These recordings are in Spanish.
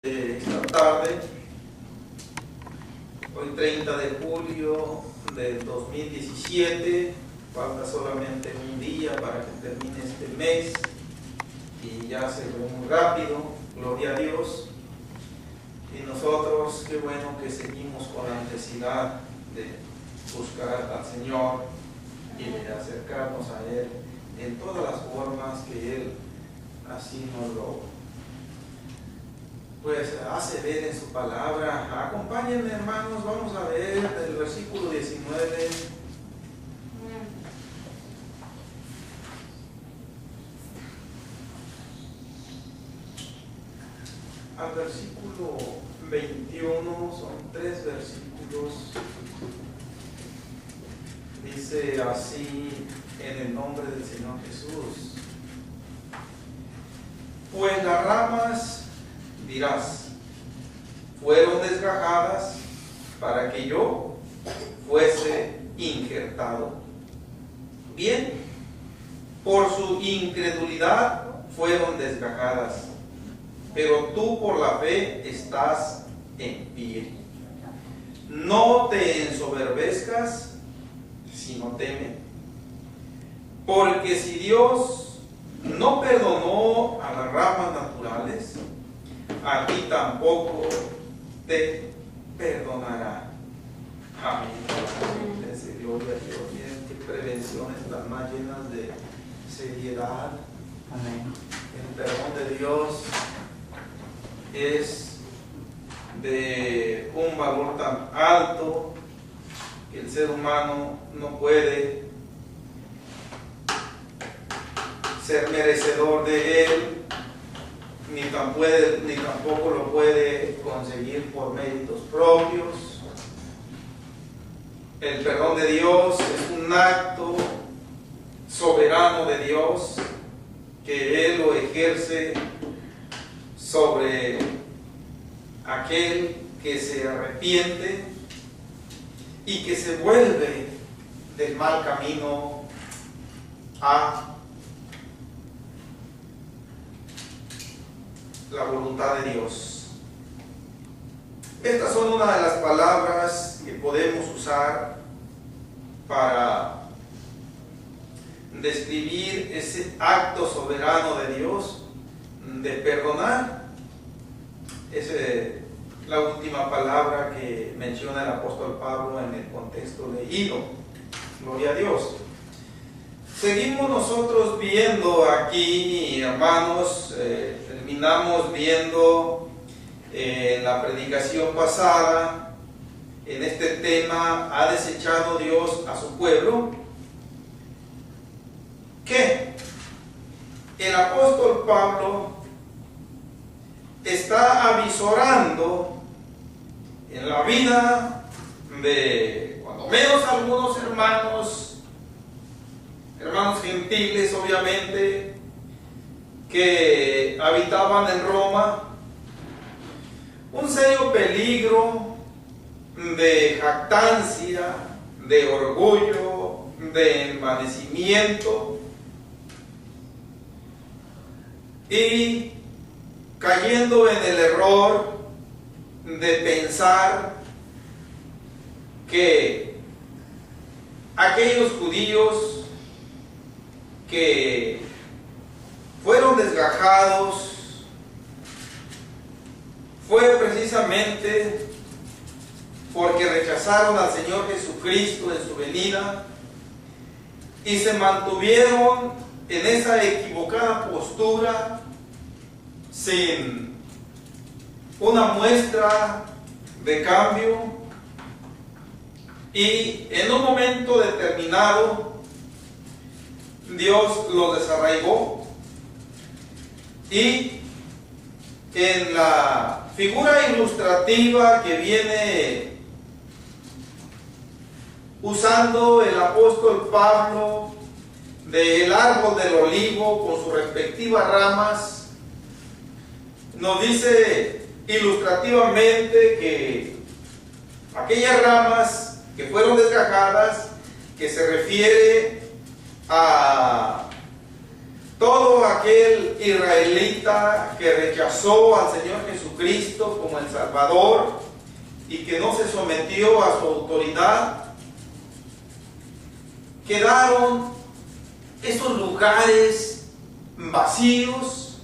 Esta tarde, hoy 30 de julio del 2017, falta solamente un día para que termine este mes y ya se ve muy rápido, gloria a Dios. Y nosotros, qué bueno que seguimos con la necesidad de buscar al Señor y de acercarnos a Él en todas las formas que Él así nos lo hace ver en su palabra. Acompáñenme, hermanos, vamos a ver el versículo 19 al versículo 21, son 3 versículos. Dice así en el nombre del Señor Jesús: pues las ramas, dirás, fueron desgajadas para que yo fuese injertado. Bien, por su incredulidad fueron desgajadas, pero tú por la fe estás en pie. No te ensoberbezcas, sino teme. Porque si Dios no perdonó a las ramas naturales, a ti tampoco te perdonará. Amén. Gloria a Dios. Miren qué prevenciones tan más llenas de seriedad. Amén. El perdón de Dios es de un valor tan alto que el ser humano no puede ser merecedor de él, ni tampoco lo puede conseguir por méritos propios. El perdón de Dios es un acto soberano de Dios que Él lo ejerce sobre aquel que se arrepiente y que se vuelve del mal camino a la voluntad de Dios. Estas son una de las palabras que podemos usar para describir ese acto soberano de Dios de perdonar. Esa es la última palabra que menciona el apóstol Pablo en el contexto leído. Gloria a Dios. Seguimos nosotros viendo aquí, hermanos, terminamos viendo en la predicación pasada, en este tema, ¿ha desechado Dios a su pueblo? Que el apóstol Pablo está avisorando en la vida de, cuando menos, algunos hermanos gentiles, obviamente, que habitaban en Roma, un serio peligro de jactancia, de orgullo, de envanecimiento, y cayendo en el error de pensar que aquellos judíos que fueron desgajados fue precisamente porque rechazaron al Señor Jesucristo en su venida y se mantuvieron en esa equivocada postura sin una muestra de cambio, y en un momento determinado Dios los desarraigó, y en la figura ilustrativa que viene usando el apóstol Pablo del árbol del olivo con sus respectivas ramas, nos dice ilustrativamente que aquellas ramas que fueron desgajadas, que se refiere a todo aquel israelita que rechazó al Señor Jesucristo como el Salvador y que no se sometió a su autoridad, quedaron esos lugares vacíos,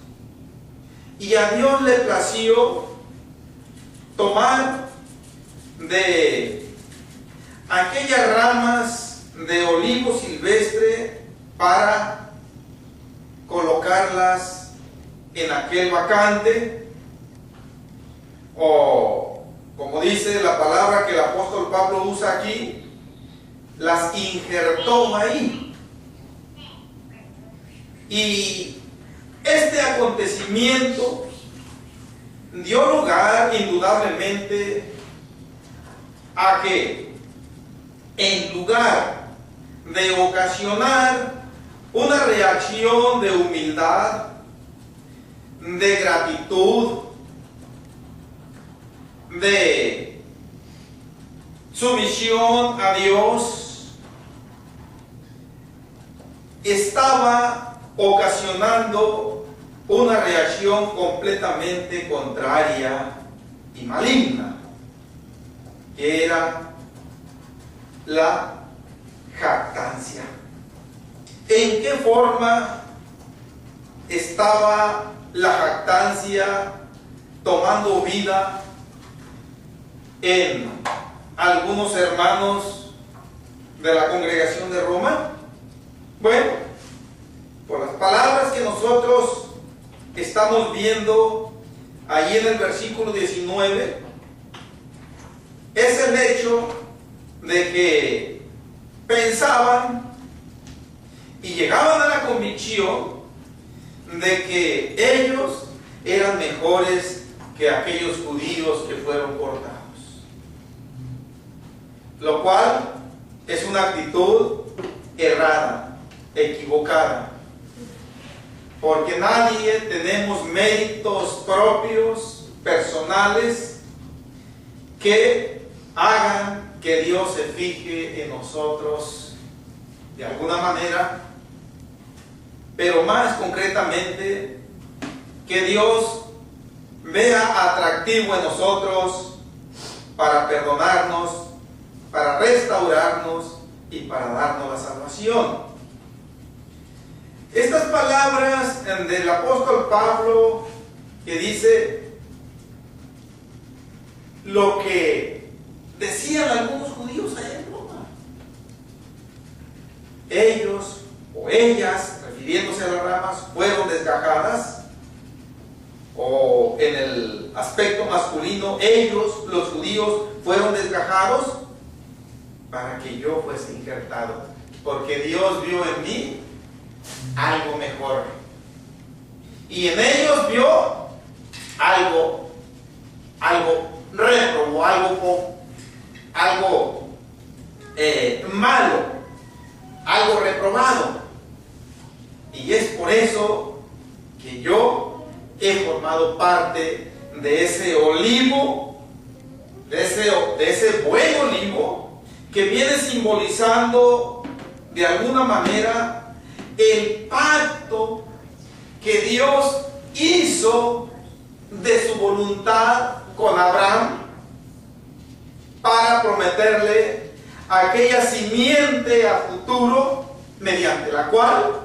y a Dios le plació tomar de aquellas ramas de olivo silvestre para colocarlas en aquel vacante, o como dice la palabra que el apóstol Pablo usa aquí, las injertó ahí. Y este acontecimiento dio lugar indudablemente a que, en lugar de ocasionar una reacción de humildad, de gratitud, de sumisión a Dios, estaba ocasionando una reacción completamente contraria y maligna, que era la jactancia. ¿En qué forma estaba la jactancia tomando vida en algunos hermanos de la congregación de Roma? Bueno, por las palabras que nosotros estamos viendo ahí en el versículo 19, es el hecho de que pensaban y llegaban a la convicción de que ellos eran mejores que aquellos judíos que fueron cortados, lo cual es una actitud errada, equivocada, porque nadie tenemos méritos propios, personales, que hagan que Dios se fije en nosotros de alguna manera, pero más concretamente, que Dios vea atractivo en nosotros para perdonarnos, para restaurarnos y para darnos la salvación. Estas palabras del apóstol Pablo, que dice lo que decían algunos judíos allá en Roma, ellos o ellas, refiriéndose a las ramas, fueron desgajadas, o en el aspecto masculino, ellos, los judíos, fueron desgajados para que yo fuese injertado, porque Dios vio en mí algo mejor, y en ellos vio algo réprobo, algo malo, algo reprobado, y es por eso que yo he formado parte de ese olivo, de ese buen olivo, que viene simbolizando de alguna manera el pacto que Dios hizo de su voluntad con Abraham para prometerle aquella simiente a futuro mediante la cual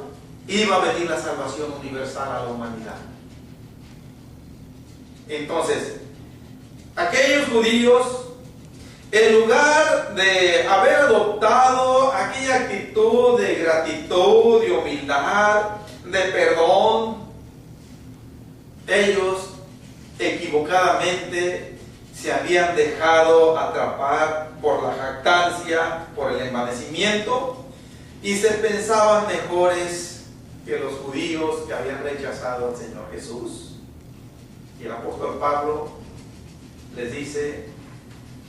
iba a venir la salvación universal a la humanidad. Entonces, aquellos judíos, en lugar de haber adoptado aquella actitud de gratitud, de humildad, de perdón, ellos equivocadamente se habían dejado atrapar por la jactancia, por el envanecimiento, y se pensaban mejores que los judíos que habían rechazado al Señor Jesús. Y el apóstol Pablo les dice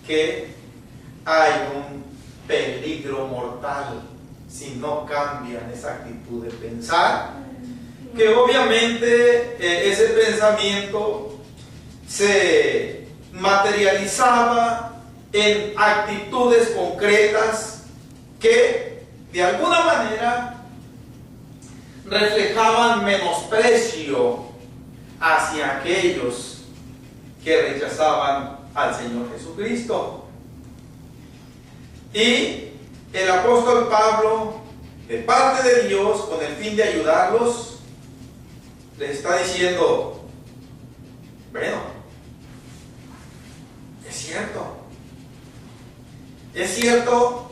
que hay un peligro mortal si no cambian esa actitud de pensar, que obviamente ese pensamiento se materializaba en actitudes concretas que de alguna manera reflejaban menosprecio hacia aquellos que rechazaban al Señor Jesucristo. Y el apóstol Pablo, de parte de Dios, con el fin de ayudarlos, les está diciendo, bueno, es cierto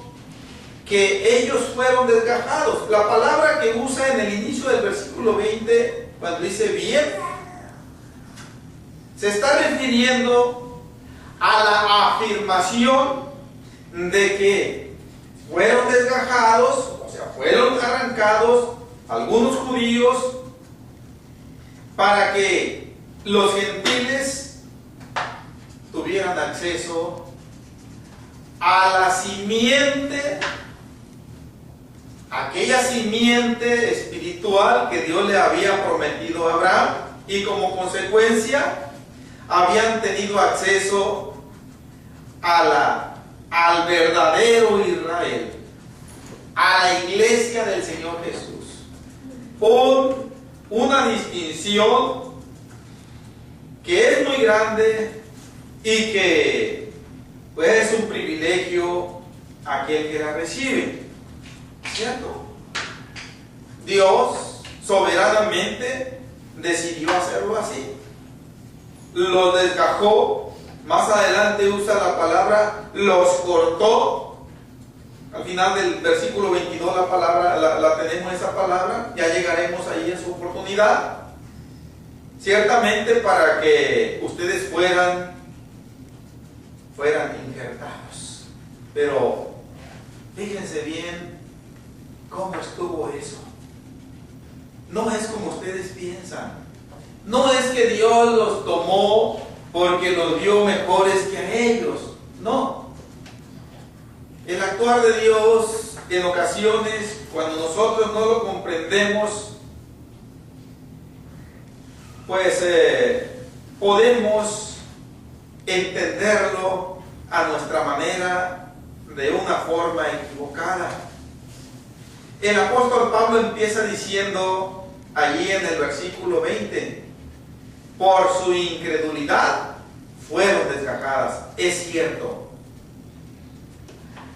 que ellos fueron desgajados. La palabra que usa en el inicio del versículo 20, cuando dice bien, se está refiriendo a la afirmación de que fueron desgajados, o sea, fueron arrancados algunos judíos para que los gentiles tuvieran acceso a la simiente, aquella simiente espiritual que Dios le había prometido a Abraham, y como consecuencia habían tenido acceso al verdadero Israel, a la iglesia del Señor Jesús. Una distinción que es muy grande y que pues, es un privilegio aquel que la recibe, ¿cierto? Dios soberanamente decidió hacerlo así. Los desgajó. Más adelante usa la palabra los cortó. Al final del versículo 22 la palabra, la tenemos esa palabra. Ya llegaremos ahí en su oportunidad. Ciertamente para que ustedes fueran injertados. Pero fíjense bien cómo estuvo eso. No es como ustedes piensan. No es que Dios los tomó porque los vio mejores que a ellos. No. El actuar de Dios en ocasiones, cuando nosotros no lo comprendemos, pues podemos entenderlo a nuestra manera, de una forma equivocada. El apóstol Pablo empieza diciendo allí en el versículo 20, por su incredulidad fueron desgajadas. Es cierto.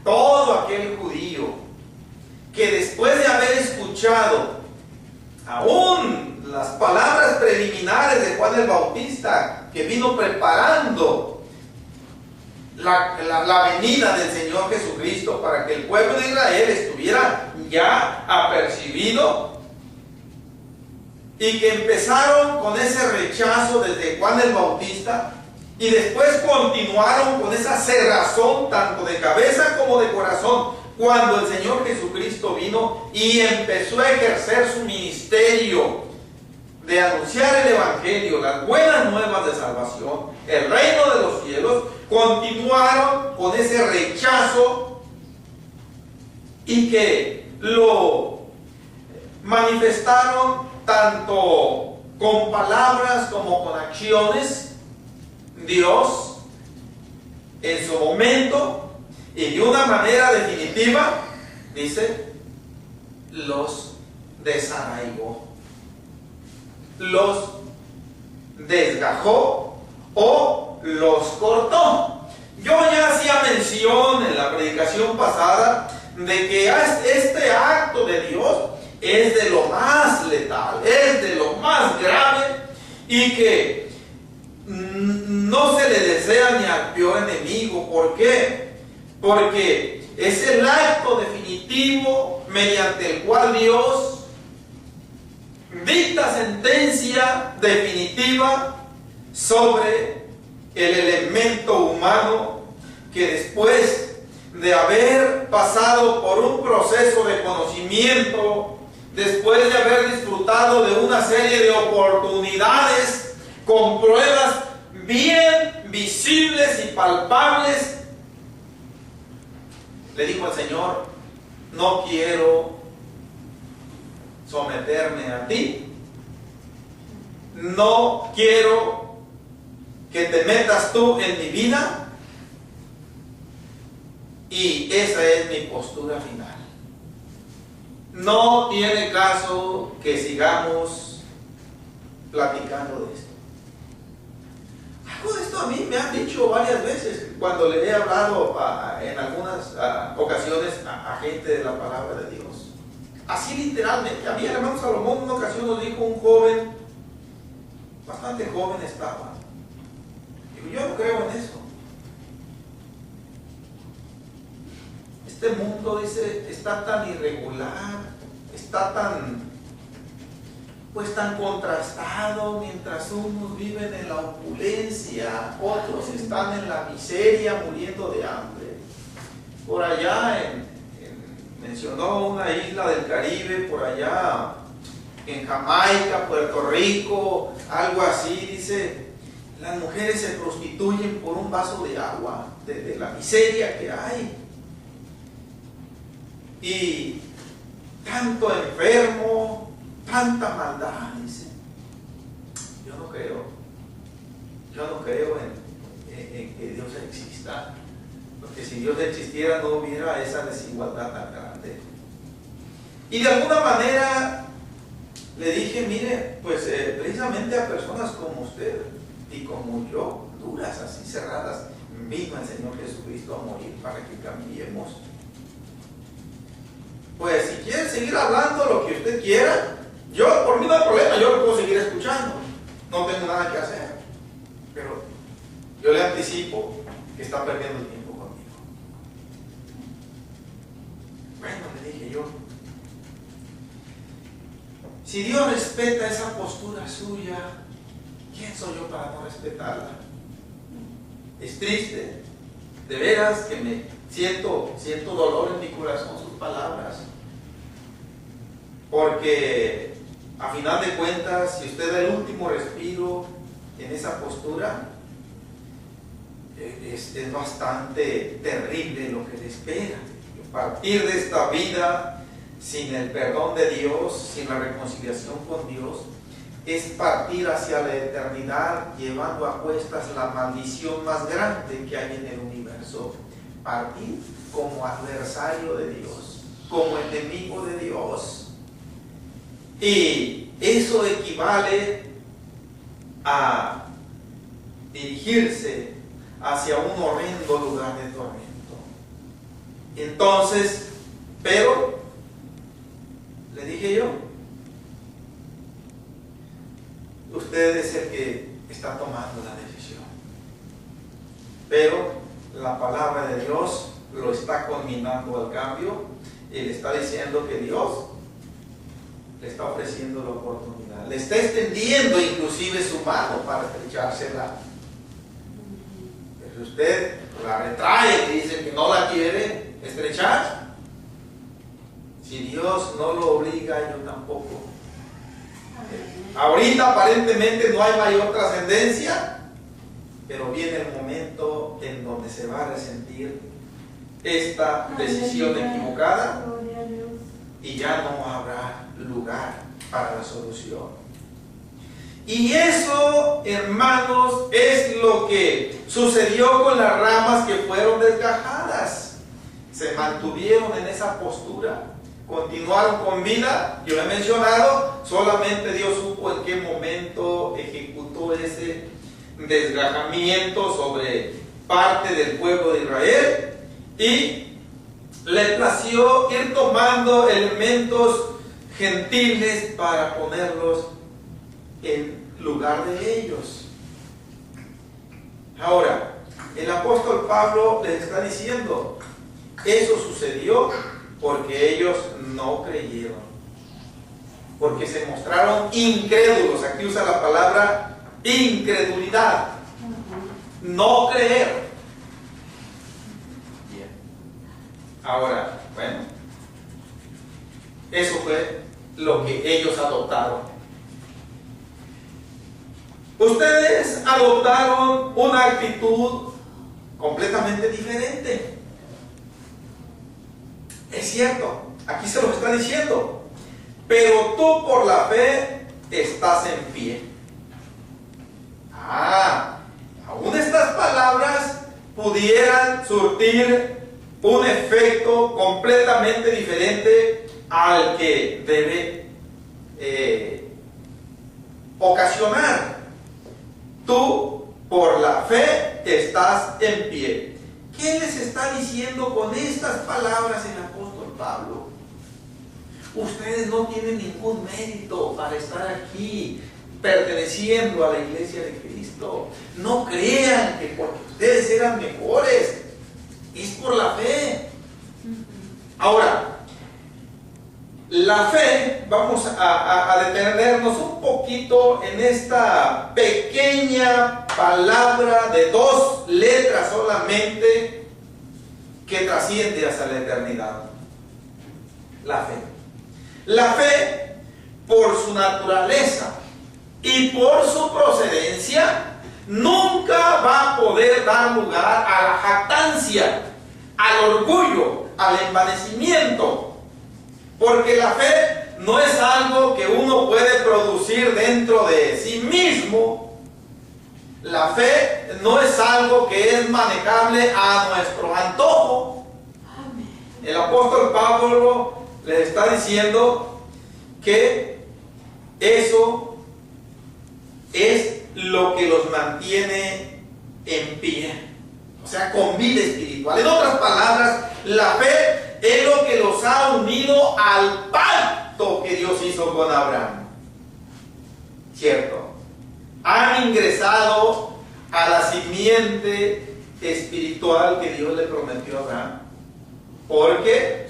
Todo aquel judío que después de haber escuchado aún las palabras preliminares de Juan el Bautista, que vino preparando la venida del Señor Jesucristo para que el pueblo de Israel estuviera ya apercibido, y que empezaron con ese rechazo desde Juan el Bautista y después continuaron con esa cerrazón tanto de cabeza como de corazón cuando el Señor Jesucristo vino y empezó a ejercer su ministerio de anunciar el Evangelio, las buenas nuevas de salvación, el reino de los cielos. Continuaron con ese rechazo y que lo manifestaron tanto con palabras como con acciones. Dios en su momento y de una manera definitiva, dice, los desarraigó, los desgajó o los cortó. Yo ya hacía mención en la predicación pasada de que este acto de Dios es de lo más letal, es de lo más grave, y que no se le desea ni al peor enemigo. ¿Por qué? Porque es el acto definitivo mediante el cual Dios dicta sentencia definitiva sobre el elemento humano que después de haber pasado por un proceso de conocimiento, después de haber disfrutado de una serie de oportunidades con pruebas bien visibles y palpables, le dijo al Señor: no quiero someterme a ti, no quiero que te metas tú en mi vida, y esa es mi postura final. no tiene caso que sigamos platicando de esto. Algo de esto a mí me han dicho varias veces cuando le he hablado en algunas ocasiones a gente de la palabra de Dios. Así literalmente. A mí el hermano Salomón en una ocasión nos dijo, un joven, bastante joven estaba. Digo, yo no creo en eso. Este mundo, dice, está tan irregular, está tan contrastado. Mientras unos viven en la opulencia, otros están en la miseria, muriendo de hambre. Por allá mencionó una isla del Caribe, por allá en Jamaica, Puerto Rico, algo así, dice, las mujeres se prostituyen por un vaso de agua, de la miseria que hay. Y tanto enfermo, tanta maldad, dice. Yo no creo en que Dios exista, porque si Dios existiera no hubiera esa desigualdad tan grande. Y de alguna manera le dije, mire, pues precisamente a personas como usted y como yo, duras así, cerradas, vino el Señor Jesucristo a morir para que cambiemos. Pues si quiere seguir hablando lo que usted quiera, yo, por mí no hay problema, yo lo puedo seguir escuchando, no tengo nada que hacer, pero yo le anticipo que está perdiendo el tiempo conmigo. Bueno, le dije yo, si Dios respeta esa postura suya, ¿quién soy yo para no respetarla? Es triste, de veras que me siento dolor en mi corazón sus palabras, porque a final de cuentas, si usted da el último respiro en esa postura, es bastante terrible lo que le espera. Partir de esta vida sin el perdón de Dios, sin la reconciliación con Dios, es partir hacia la eternidad llevando a cuestas la maldición más grande que hay en el universo. Partir como adversario de Dios, como enemigo de Dios. Y eso equivale a dirigirse hacia un horrendo lugar de tormento. Entonces, pero, le dije yo, usted es el que está tomando la decisión. Pero la palabra de Dios lo está conminando al cambio y le está diciendo que Dios le está ofreciendo la oportunidad. Le está extendiendo inclusive su mano para estrechársela. Pero usted la retrae y dice que no la quiere estrechar. Si Dios no lo obliga, yo tampoco. Ahorita aparentemente no hay mayor trascendencia, pero viene el momento en donde se va a resentir esta decisión equivocada y ya no habrá lugar para la solución. Y eso, hermanos, es lo que sucedió con las ramas que fueron desgajadas. Se mantuvieron en esa postura, continuaron con vida. Yo he mencionado, solamente Dios supo en qué momento ejecutó ese desgajamiento sobre parte del pueblo de Israel, y le plació ir tomando elementos gentiles para ponerlos en lugar de ellos. Ahora, el apóstol Pablo les está diciendo, eso sucedió porque ellos no creyeron, porque se mostraron incrédulos. Aquí usa la palabra incredulidad, no creer. Bien. Ahora, bueno, eso fue lo que ellos adoptaron. Ustedes adoptaron una actitud completamente diferente. Es cierto, aquí se lo está diciendo, pero tú por la fe estás en pie. Aún estas palabras pudieran surtir un efecto completamente diferente al que debe ocasionar. Tú, por la fe, estás en pie. ¿Qué les está diciendo con estas palabras el apóstol Pablo? Ustedes no tienen ningún mérito para estar aquí perteneciendo a la iglesia de Cristo. No crean que porque ustedes eran mejores, es por la fe. Ahora, la fe, vamos a detenernos un poquito en esta pequeña palabra de 2 letras solamente que trasciende hasta la eternidad. La fe. La fe, por su naturaleza y por su procedencia, nunca va a poder dar lugar a la jactancia, al orgullo, al envanecimiento. Porque la fe no es algo que uno puede producir dentro de sí mismo. La fe no es algo que es manejable a nuestro antojo. El apóstol Pablo les está diciendo que eso es lo que los mantiene en pie. O sea, con vida espiritual. En otras palabras, la fe es lo que los ha unido al pacto que Dios hizo con Abraham. ¿Cierto? Han ingresado a la simiente espiritual que Dios le prometió a Abraham. ¿Por qué?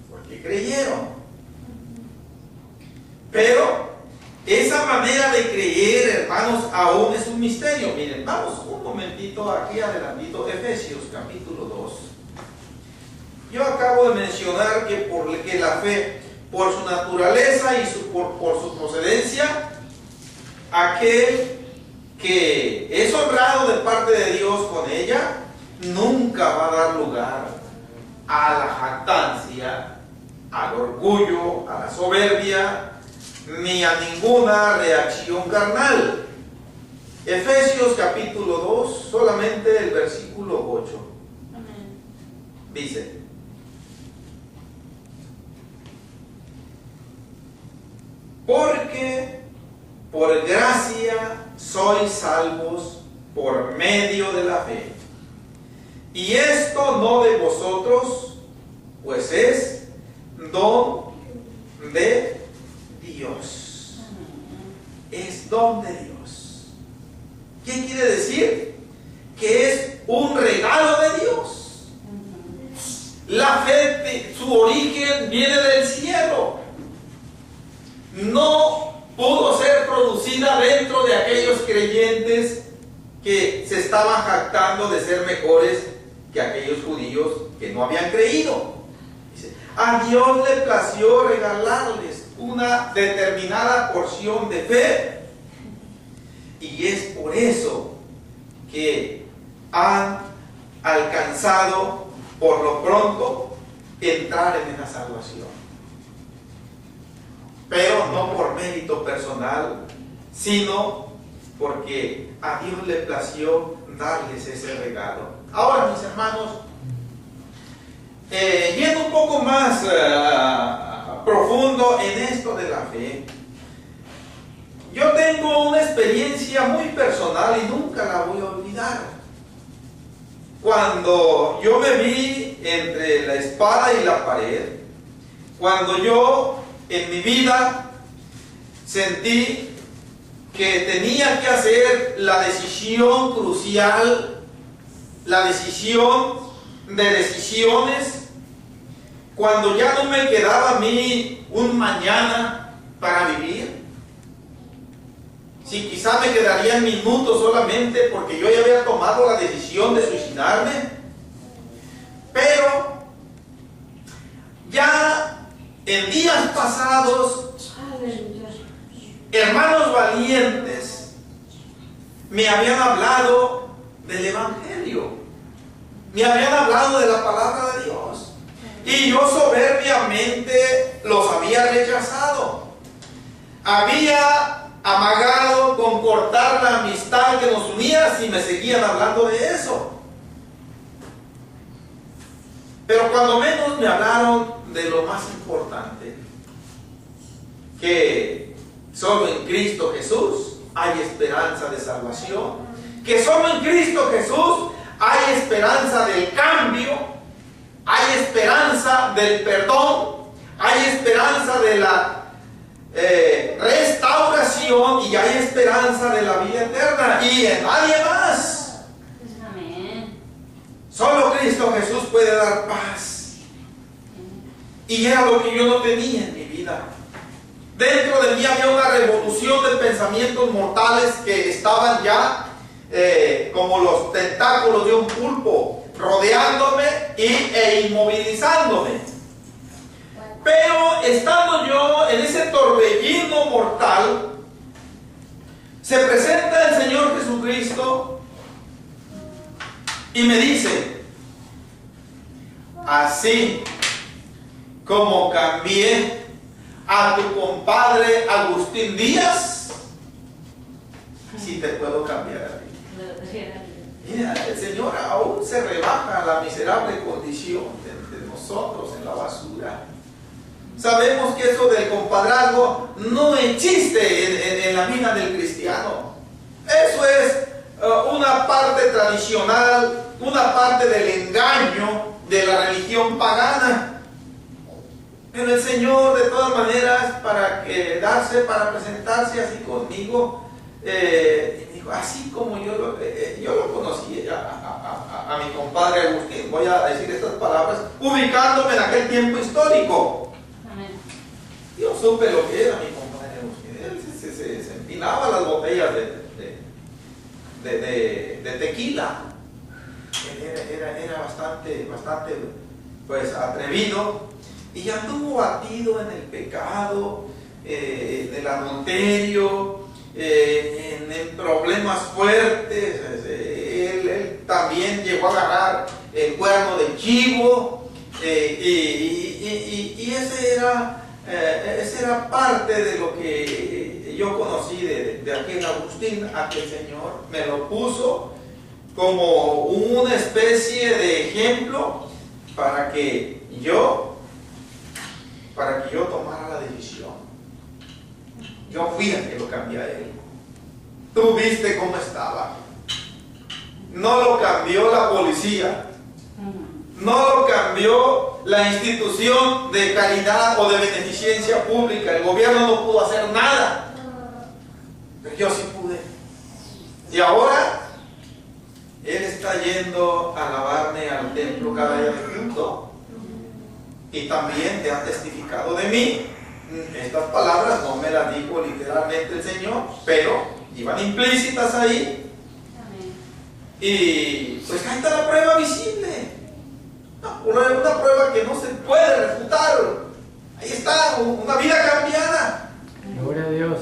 Porque creyeron. Pero esa manera de creer, hermanos, aún es un misterio. Miren, vamos un momentito aquí adelantito, Efesios capítulo 2. Yo acabo de mencionar que la fe, por su naturaleza y por su procedencia, aquel que es honrado de parte de Dios con ella, nunca va a dar lugar a la jactancia, al orgullo, a la soberbia, ni a ninguna reacción carnal. Efesios capítulo 2, solamente el versículo 8. Amén. Dice: porque por gracia sois salvos por medio de la fe. Y esto no de vosotros, pues es don de Dios. Es don de Dios. ¿Qué quiere decir? Que es un regalo de Dios. La fe, su origen viene del cielo. No pudo ser producida dentro de aquellos creyentes que se estaban jactando de ser mejores que aquellos judíos que no habían creído. Dice, a Dios le plació regalarles una determinada porción de fe, y es por eso que han alcanzado por lo pronto entrar en esa salvación. Pero no por mérito personal, sino porque a Dios le plació darles ese regalo. Ahora, mis hermanos, yendo un poco más profundo en esto de la fe, yo tengo una experiencia muy personal y nunca la voy a olvidar. Cuando yo me vi entre la espada y la pared, cuando yo en mi vida sentí que tenía que hacer la decisión crucial, la decisión de decisiones, cuando ya no me quedaba a mí un mañana para vivir. Si quizá me quedarían minutos solamente porque yo ya había tomado la decisión de suicidarme, pero ya en días pasados, hermanos valientes me habían hablado del Evangelio, me habían hablado de la palabra de Dios, y yo soberbiamente los había rechazado. Había amagado con cortar la amistad que nos unía si me seguían hablando de eso. Pero cuando menos me hablaron de lo más importante, que solo en Cristo Jesús hay esperanza de salvación, que solo en Cristo Jesús hay esperanza del cambio, hay esperanza del perdón, hay esperanza de la restauración y hay esperanza de la vida eterna y en nadie más. Amén. Solo Cristo Jesús puede dar paz. Y era lo que yo no tenía en mi vida. Dentro de mí había una revolución de pensamientos mortales que estaban ya como los tentáculos de un pulpo rodeándome e inmovilizándome. Pero estando yo en ese torbellino mortal, se presenta el Señor Jesucristo y me dice: así como cambié a tu compadre Agustín Díaz, si te puedo cambiar a ti. Mira, el Señor aún se rebaja a la miserable condición de nosotros en la basura. Sabemos que eso del compadrazgo no existe en la vida del cristiano. Eso es una parte tradicional, una parte del engaño de la religión pagana. Pero el Señor, de todas maneras, para para presentarse así conmigo, dijo, así como yo lo conocí a mi compadre Agustín, voy a decir estas palabras, ubicándome en aquel tiempo histórico. Yo supe lo que era mi compadre Agustín. Él se empinaba las botellas de tequila. Él era bastante pues atrevido y anduvo batido en el pecado, en el adulterio, en problemas fuertes. Él también llegó a agarrar el cuerno de chivo y esa era parte de lo que yo conocí de aquel Agustín, a que el Señor me lo puso como una especie de ejemplo para que yo tomara la decisión. Yo fui el que lo cambié a él. Tú viste cómo estaba. No lo cambió la policía. No lo cambió la institución de calidad o de beneficencia pública. El gobierno no pudo hacer nada. Pero yo sí pude. Y ahora él está yendo a alabarme al templo cada día de culto. Y también te ha testificado de mí. Estas palabras no me las dijo literalmente el Señor, pero iban implícitas ahí. Y pues ahí está la prueba visible. Una prueba que no se puede refutar. Ahí está, una vida cambiada. Gloria a Dios.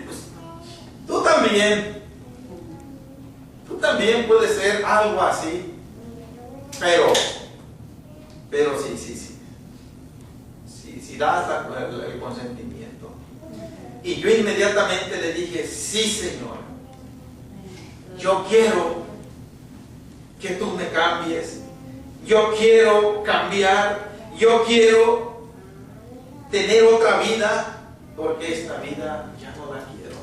Pues, tú también puedes ser algo así. Pero si das el consentimiento. Y yo inmediatamente le dije: sí, Señor, yo quiero que tú me cambies. Yo quiero cambiar, yo quiero tener otra vida, porque esta vida ya no la quiero.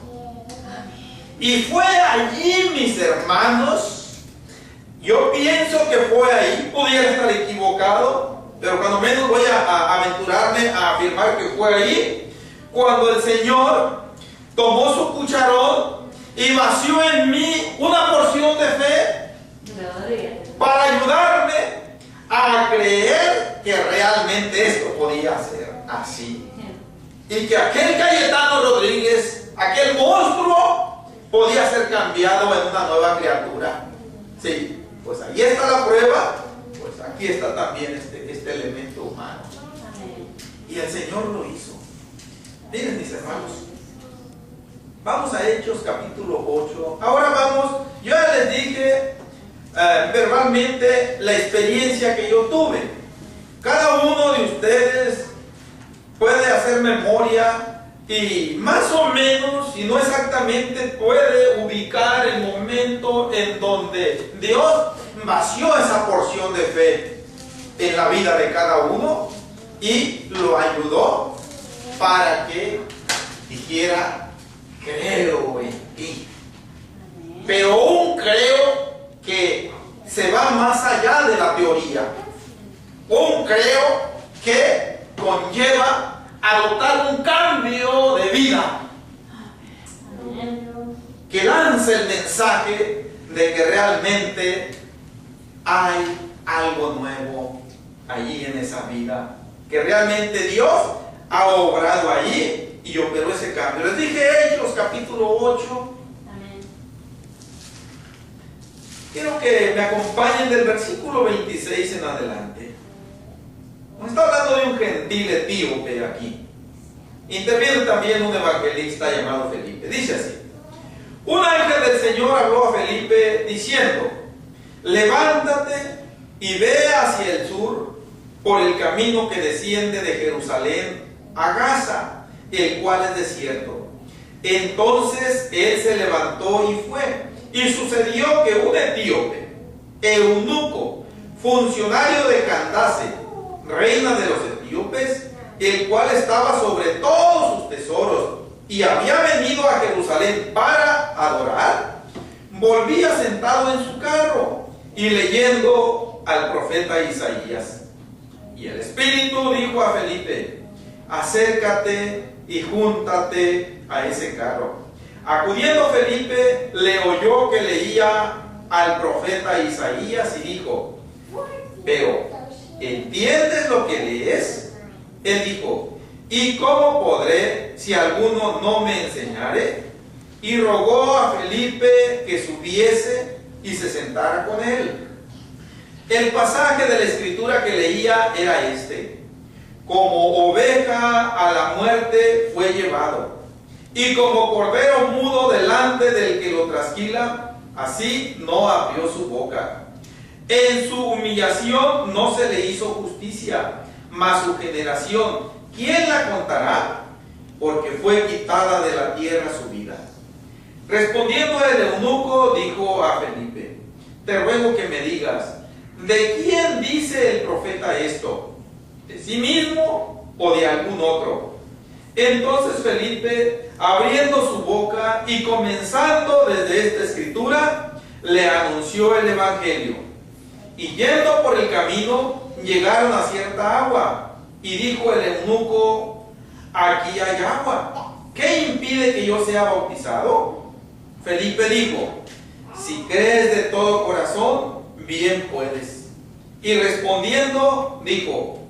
Y fue allí, mis hermanos, yo pienso que fue ahí, pudiera estar equivocado, pero cuando menos voy a aventurarme a afirmar que fue ahí, cuando el Señor tomó su cucharón y vació en mí una porción de fe para ayudarme a creer que realmente esto podía ser así. Y que aquel Cayetano Rodríguez, aquel monstruo, podía ser cambiado en una nueva criatura. Sí, pues ahí está la prueba, pues aquí está también este elemento humano. Y el Señor lo hizo. Miren, mis hermanos, vamos a Hechos capítulo 8. Ahora vamos, yo ya les dije verbalmente la experiencia que yo tuve. Cada uno de ustedes puede hacer memoria y más o menos, y no exactamente, puede ubicar el momento en donde Dios vació esa porción de fe en la vida de cada uno y lo ayudó para que dijera, creo en ti. Pero un creo que se va más allá de la teoría. Un creo que conlleva adoptar un cambio de vida. Que lance el mensaje de que realmente hay algo nuevo allí en esa vida. Que realmente Dios ha obrado allí y operó ese cambio. Les dije Hechos capítulo 8. Quiero que me acompañen del versículo 26 en adelante. Nos está hablando de un gentil etíope aquí. Interviene también un evangelista llamado Felipe. Dice así: un ángel del Señor habló a Felipe diciendo: levántate y ve hacia el sur por el camino que desciende de Jerusalén a Gaza, el cual es desierto. Entonces él se levantó y fue. Y sucedió que un etíope, eunuco, funcionario de Candace, reina de los etíopes, el cual estaba sobre todos sus tesoros y había venido a Jerusalén para adorar, volvía sentado en su carro y leyendo al profeta Isaías. Y el Espíritu dijo a Felipe: acércate y júntate a ese carro. Acudiendo Felipe, le oyó que leía al profeta Isaías y dijo: pero, ¿entiendes lo que lees? Él dijo: ¿y cómo podré si alguno no me enseñare? Y rogó a Felipe que subiese y se sentara con él. El pasaje de la escritura que leía era este: como oveja a la muerte fue llevado, y como cordero mudo delante del que lo trasquila, así no abrió su boca. En su humillación no se le hizo justicia, mas su generación, ¿quién la contará? Porque fue quitada de la tierra su vida. Respondiendo el eunuco, dijo a Felipe: te ruego que me digas, ¿de quién dice el profeta esto? ¿De sí mismo o de algún otro? Entonces Felipe, abriendo su boca y comenzando desde esta escritura, le anunció el evangelio. Y yendo por el camino, llegaron a cierta agua, y dijo el eunuco: aquí hay agua, ¿qué impide que yo sea bautizado? Felipe dijo: si crees de todo corazón, bien puedes. Y respondiendo dijo: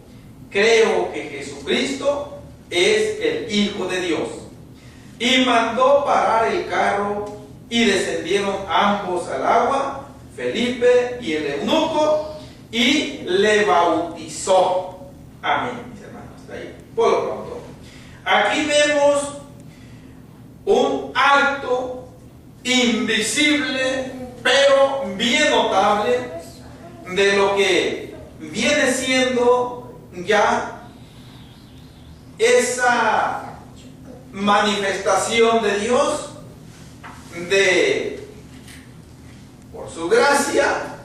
creo que Jesucristo es el Hijo de Dios. Y mandó parar el carro y descendieron ambos al agua, Felipe y el eunuco, y le bautizó. Amén, mis hermanos. Hasta ahí, por lo pronto. Aquí vemos un acto invisible, pero bien notable, de lo que viene siendo ya esa manifestación de Dios, de, por su gracia,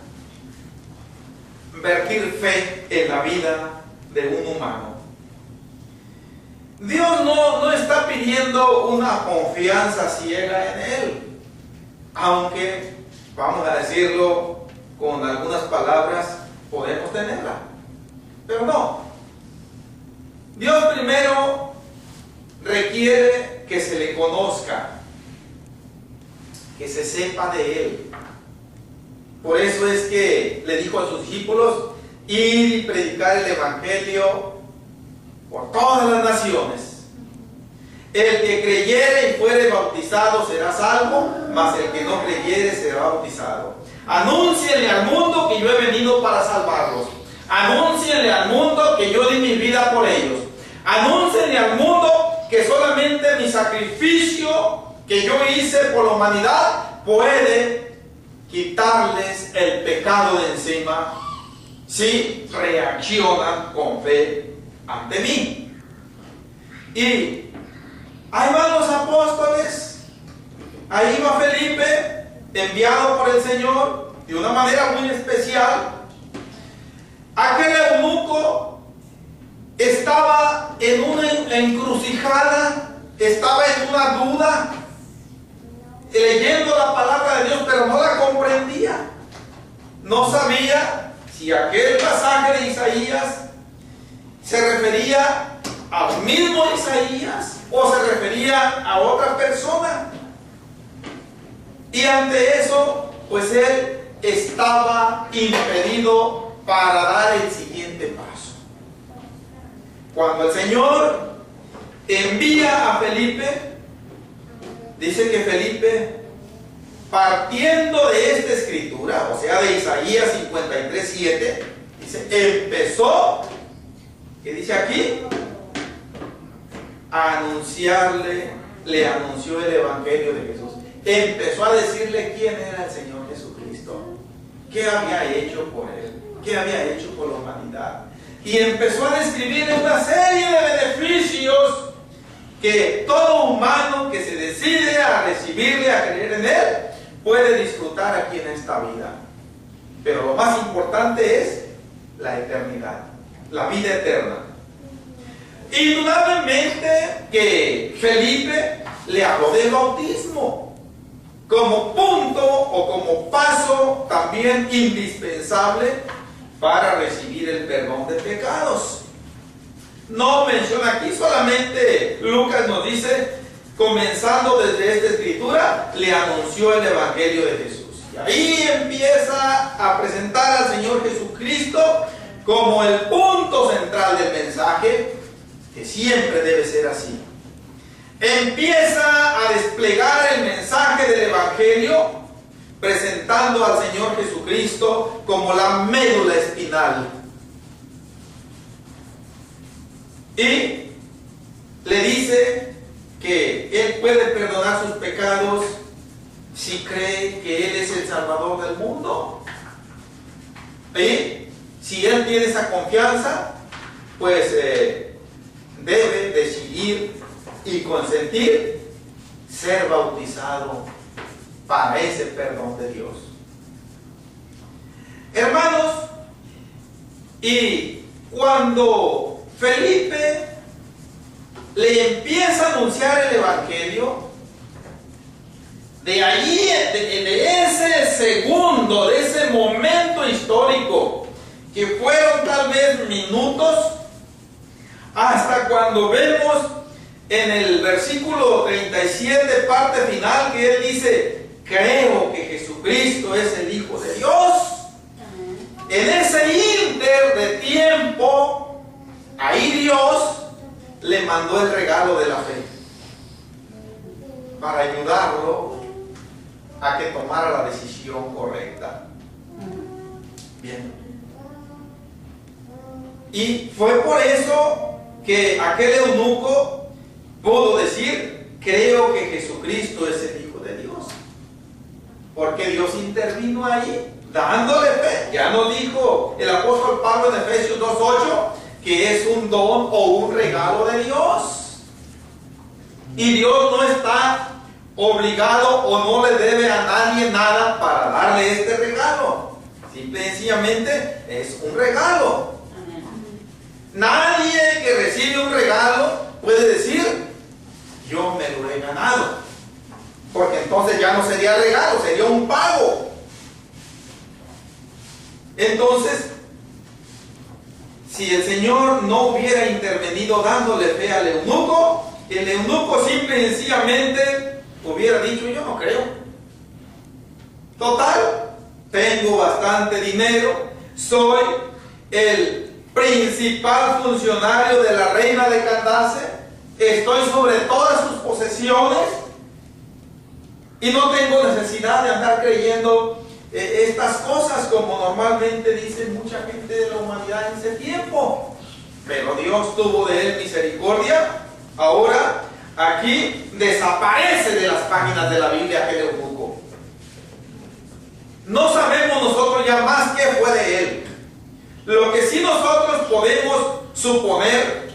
vertir fe en la vida de un humano. Dios no está pidiendo una confianza ciega en Él, aunque, vamos a decirlo con algunas palabras, podemos tenerla, pero no. Dios primero requiere que se le conozca, que se sepa de Él. Por eso es que le dijo a sus discípulos: ir y predicar el evangelio por todas las naciones. El que creyere y fuere bautizado será salvo, mas el que no creyere será bautizado. Anúncienle al mundo que yo he venido para salvarlos. Anúncienle al mundo que yo di mi vida por ellos. Anúncienle al mundo que solamente mi sacrificio que yo hice por la humanidad puede quitarles el pecado de encima si reaccionan con fe ante mí. Y ahí van los apóstoles, ahí va Felipe, enviado por el Señor de una manera muy especial. Aquel eunuco estaba en una encrucijada estaba en una duda, leyendo la palabra de Dios, pero no la comprendía. No sabía si aquel pasaje de Isaías se refería al mismo Isaías o se refería a otra persona. Y ante eso, pues él estaba impedido para dar el siguiente paso. Cuando el Señor envía a Felipe, dice que Felipe, partiendo de esta escritura, o sea de Isaías 53:7, dice, empezó, ¿qué dice aquí? A anunciarle, le anunció el Evangelio de Jesús. Empezó a decirle quién era el Señor Jesucristo, qué había hecho por él, qué había hecho por la humanidad. Y empezó a describirle una serie de beneficios que todo humano que se decide a recibirle, a creer en él, puede disfrutar aquí en esta vida. Pero lo más importante es la eternidad, la vida eterna. Indudablemente que Felipe le habló del bautismo como punto o como paso también indispensable para recibir el perdón de pecados. No menciona aquí, solamente Lucas nos dice, comenzando desde esta escritura, le anunció el Evangelio de Jesús. Y ahí empieza a presentar al Señor Jesucristo como el punto central del mensaje, que siempre debe ser así. Empieza a desplegar el mensaje del Evangelio, presentando al Señor Jesucristo como la médula espinal. Y le dice que Él puede perdonar sus pecados si cree que Él es el Salvador del mundo. Y si Él tiene esa confianza, pues debe decidir y consentir ser bautizado para ese perdón de Dios. Hermanos, y cuando Felipe le empieza a anunciar el Evangelio, de ahí, de ese segundo, de ese momento histórico, que fueron tal vez minutos, hasta cuando vemos en el versículo 37, parte final, que él dice, creo que Jesucristo es el Hijo de Dios. En ese ínter de tiempo, ahí Dios le mandó el regalo de la fe para ayudarlo a que tomara la decisión correcta. Bien. Y fue por eso que aquel eunuco pudo decir, creo que Jesucristo es el Hijo de Dios. Porque Dios intervino ahí, dándole fe. Ya nos dijo el apóstol Pablo en Efesios 2:8, que es un don o un regalo de Dios. Y Dios no está obligado o no le debe a nadie nada para darle este regalo. Simple y sencillamente es un regalo. Nadie que recibe un regalo puede decir, yo me lo he ganado. Porque entonces ya no sería regalo, sería un pago. Entonces, si el Señor no hubiera intervenido dándole fe al eunuco, el eunuco simple y sencillamente hubiera dicho, yo no creo. Total, tengo bastante dinero, soy el principal funcionario de la reina de Candace, estoy sobre todas sus posesiones y no tengo necesidad de andar creyendo estas cosas como normalmente dice mucha gente de la humanidad en ese tiempo. Pero Dios tuvo de él misericordia. Ahora aquí desaparece de las páginas de la Biblia aquel eunuco. No sabemos nosotros ya más qué fue de él. Lo que sí nosotros podemos suponer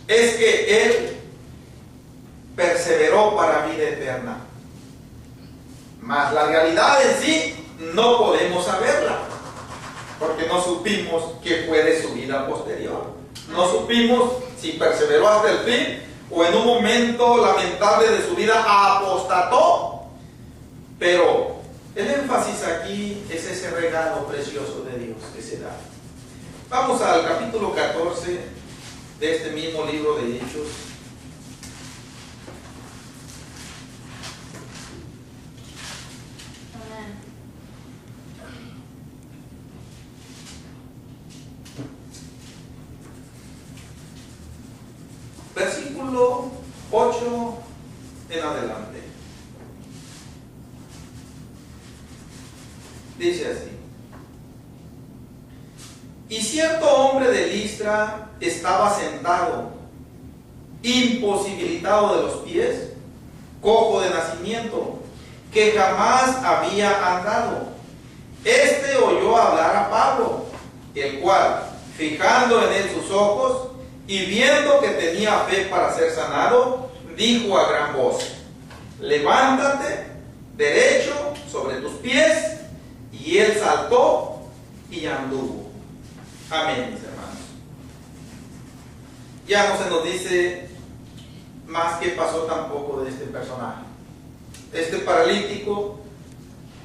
es que él perseveró para vida eterna. Mas la realidad en sí no podemos saberla, porque no supimos qué fue de su vida posterior. No supimos si perseveró hasta el fin o en un momento lamentable de su vida apostató, pero el énfasis aquí es ese regalo precioso de Dios que se da. Vamos al capítulo 14 de este mismo libro de Hechos. Versículo 8 en adelante. Dice así: y cierto hombre de Listra estaba sentado, imposibilitado de los pies, cojo de nacimiento, que jamás había andado. Este oyó hablar a Pablo, el cual, fijando en él sus ojos, y viendo que tenía fe para ser sanado, dijo a gran voz: levántate derecho sobre tus pies. Y él saltó y anduvo. Amén, mis hermanos. Ya no se nos dice más qué pasó tampoco de este personaje, este paralítico.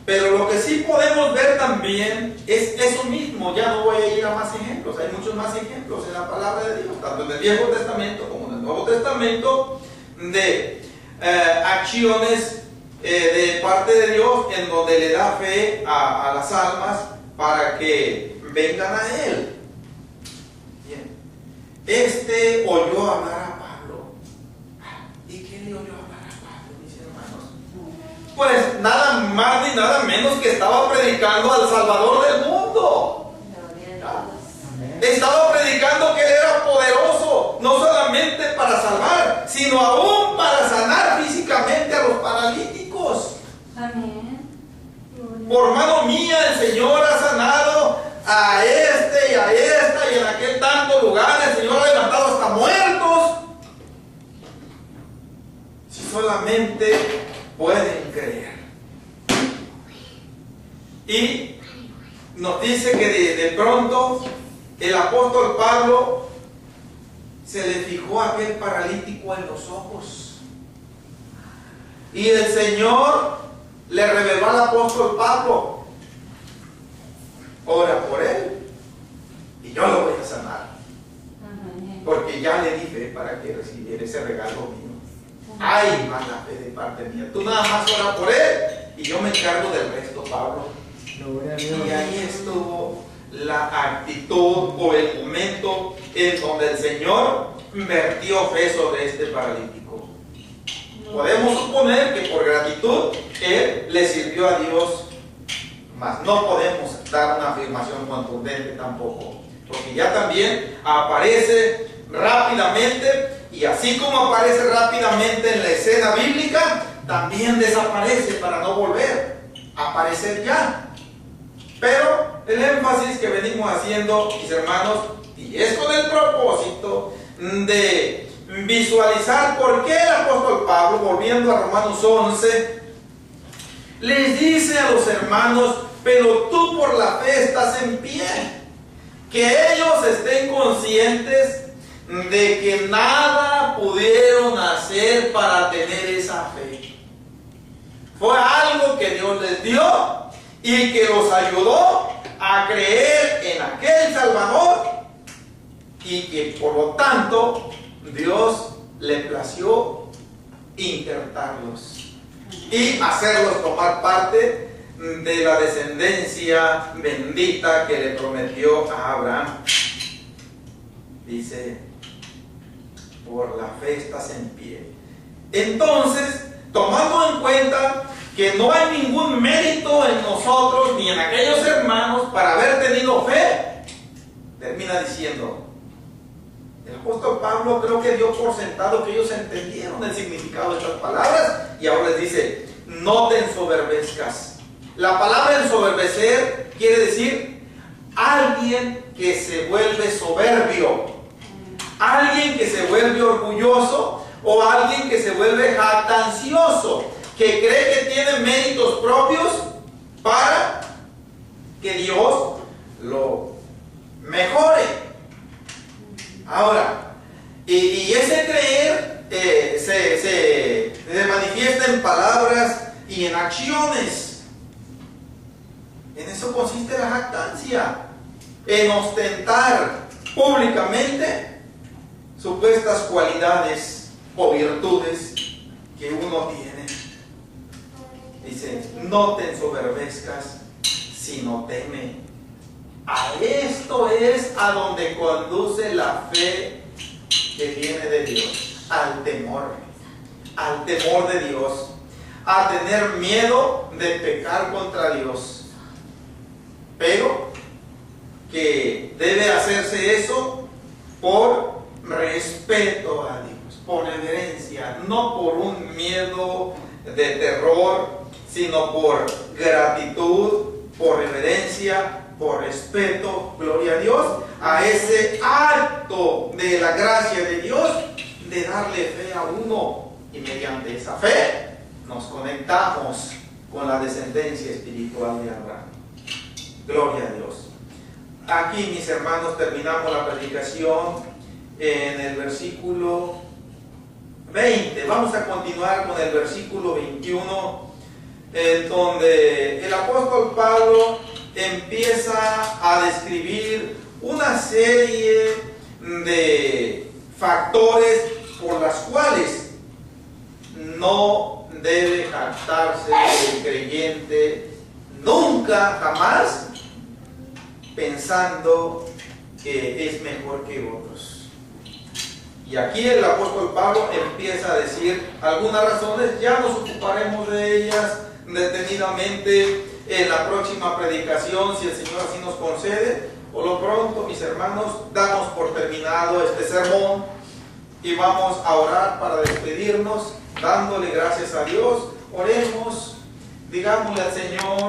Pero lo que sí podemos ver también es eso mismo. Ya no voy a ir a más ejemplos, hay muchos más ejemplos en la palabra de Dios, tanto en el Viejo Testamento como en el Nuevo Testamento, de acciones de parte de Dios en donde le da fe a las almas para que vengan a Él. Bien. Este oyó hablar a Pablo. ¿Y qué le oyó hablar a Pablo, mis hermanos? Pues nada más ni nada menos que estaba predicando al Salvador del mundo. Estaba predicando que Él era poderoso, no solamente para salvar, sino aún para sanar físicamente a los paralíticos. Amén. Por mano mía el Señor ha sanado a este y a esta y en aquel tanto lugar. El Señor ha levantado hasta muertos. Si solamente pueden creer. Y nos dice que de pronto el apóstol Pablo se le fijó a aquel paralítico en los ojos. Y el Señor le reveló al apóstol Pablo: ora por él y yo lo voy a sanar. Porque ya le dije para que recibiera ese regalo mío. Hay mala fe de parte mía. Tú nada más ora por él y yo me encargo del resto, Pablo. Y ahí estuvo la actitud o el momento en donde el Señor vertió fe sobre este paralítico. Podemos suponer que por gratitud él le sirvió a Dios, mas no podemos dar una afirmación contundente tampoco, porque ya también aparece rápidamente, y así como aparece rápidamente en la escena bíblica, también desaparece para no volver a aparecer ya. Pero el énfasis que venimos haciendo, mis hermanos, y es con el propósito de visualizar por qué el apóstol Pablo, volviendo a Romanos 11, les dice a los hermanos: pero tú por la fe estás en pie. Que ellos estén conscientes de que nada pudieron hacer para tener esa fe. Fue algo que Dios les dio y que los ayudó a creer en aquel Salvador, y que por lo tanto Dios le plació injertarlos y hacerlos tomar parte de la descendencia bendita que le prometió a Abraham. Dice: por la fe estás en pie. Entonces, tomando en cuenta que no hay ningún mérito en nosotros ni en aquellos hermanos para haber tenido fe, termina diciendo, el apóstol Pablo creo que dio por sentado que ellos entendieron el significado de estas palabras, y ahora les dice: no te ensoberbezcas. La palabra ensoberbecer quiere decir alguien que se vuelve soberbio, alguien que se vuelve orgulloso, o alguien que se vuelve jactancioso, que cree que tiene méritos propios para que Dios lo mejore. Ahora, y ese creer se manifiesta en palabras y en acciones. En eso consiste la jactancia, en ostentar públicamente supuestas cualidades o virtudes que uno tiene. Dice, no te ensoberbezcas, sino teme. A esto es a donde conduce la fe que viene de Dios, al temor de Dios, a tener miedo de pecar contra Dios. Pero que debe hacerse eso por respeto a Dios, por reverencia, no por un miedo de terror, sino por gratitud, por reverencia, por respeto, gloria a Dios, a ese acto de la gracia de Dios, de darle fe a uno, y mediante esa fe nos conectamos con la descendencia espiritual de Abraham. Gloria a Dios. Aquí, mis hermanos, terminamos la predicación en el versículo 20. Vamos a continuar con el versículo 21, en donde el apóstol Pablo empieza a describir una serie de factores por las cuales no debe jactarse el creyente nunca, jamás, pensando que es mejor que otros. Y aquí el apóstol Pablo empieza a decir algunas razones. Ya nos ocuparemos de ellas detenidamente en la próxima predicación, si el Señor así nos concede. Por lo pronto, mis hermanos, damos por terminado este sermón y vamos a orar para despedirnos, dándole gracias a Dios. Oremos, digámosle al Señor: